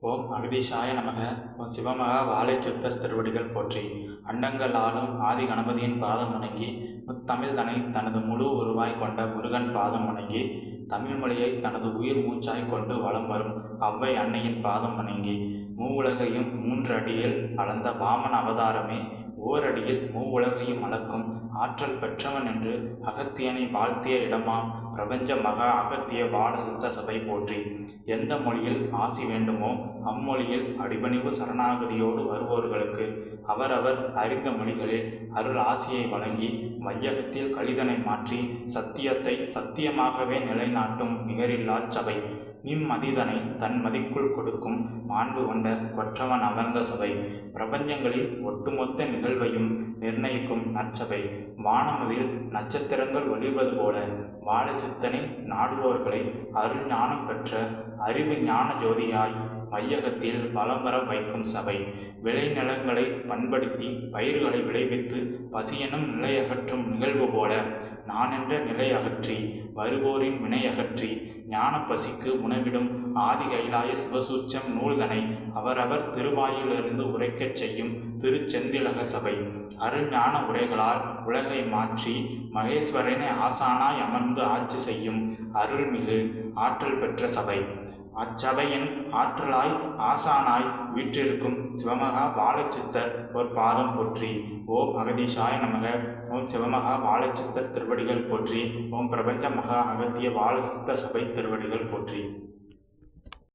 ஓம் அகதீஷாய நமக. ஓம் சிவமகா வாழைச்சித்தர் திருவடிகள் போற்றி. அண்டங்கள் ஆளும் ஆதி கணபதியின் பாதம் வணங்கி, முத்தமிழ் தனை தனது முழு உருவாய் கொண்ட முருகன் பாதம் வணங்கி, தமிழ் மொழியை தனது உயிர் மூச்சாய் கொண்டு வலம் வரும் அவ்வை அன்னையின் பாதம் வணங்கி, மூவுலகையும் 3 அடியில் அளந்த வாமன அவதாரமே ஓரடியில் மூவுலகையும் அளக்கும் ஆற்றல் பெற்றவன் என்று அகத்தியனை வாழ்த்திய இடமாம் பிரபஞ்ச மகா அகத்திய பால சித்த சபை போற்றி. எந்த மொழியில் ஆசி வேண்டுமோ அம்மொழியில் அடிபணிவு சரணாகதியோடு வருவோர்களுக்கு அவரவர் அறிந்த மொழிகளில் அருள் ஆசியை வழங்கி வையகத்தில் கலிதனை மாற்றி சத்தியத்தை சத்தியமாகவே நிலைநாட்டும் நிகரில்லாச் சபை. நிம்மதிதனை தன் மதிக்குள் கொடுக்கும் மாண்பு கொண்ட கொற்றவன் அமர்ந்த சபை. பிரபஞ்சங்களின் ஒட்டுமொத்த நிகழ்வையும் நிர்ணயிக்கும் நற்சபை. வானமதில் நட்சத்திரங்கள் ஒளிர்வது போல வாழைச்சித்தனை நாடுவோர்களை அருள் ஞானம் பெற்ற அறிவு ஞான ஜோதியாய் வையகத்தில் வலம் வர வைக்கும் சபை. விளைநிலங்களை பண்படுத்தி பயிர்களை விளைவித்து பசியெனும் நிலையகற்றும் நிகழ்வு போல நானென்ற நிலையகற்றி வருவோரின் வினையகற்றி ஞான பசிக்கு உணவிடும் ஆதி கைலாய சிவசூச்சம் நூல்தனை அவரவர் திருவாயிலிருந்து உரைக்கச் செய்யும் திருச்செந்திலக சபை. அருள் ஞான உரைகளால் உலகை மாற்றி மகேஸ்வரனை ஆசானாய் அமர்ந்து ஆட்சி செய்யும் அருள்மிகு ஆற்றல் பெற்ற சபை. அச்சபையின் ஆற்றலாய் ஆசானாய் வீற்றிருக்கும் சிவமகா வாழைச்சித்தர் ஒரு பாதம் போற்றி. ஓம் அகதீஷாய நமக. ஓம் சிவமகா வாழைச்சித்தர் திருவடிகள் போற்றி. ஓம் பிரபஞ்ச மகா அகத்திய வாழைச்சித்த சபை திருவடிகள் போற்றி.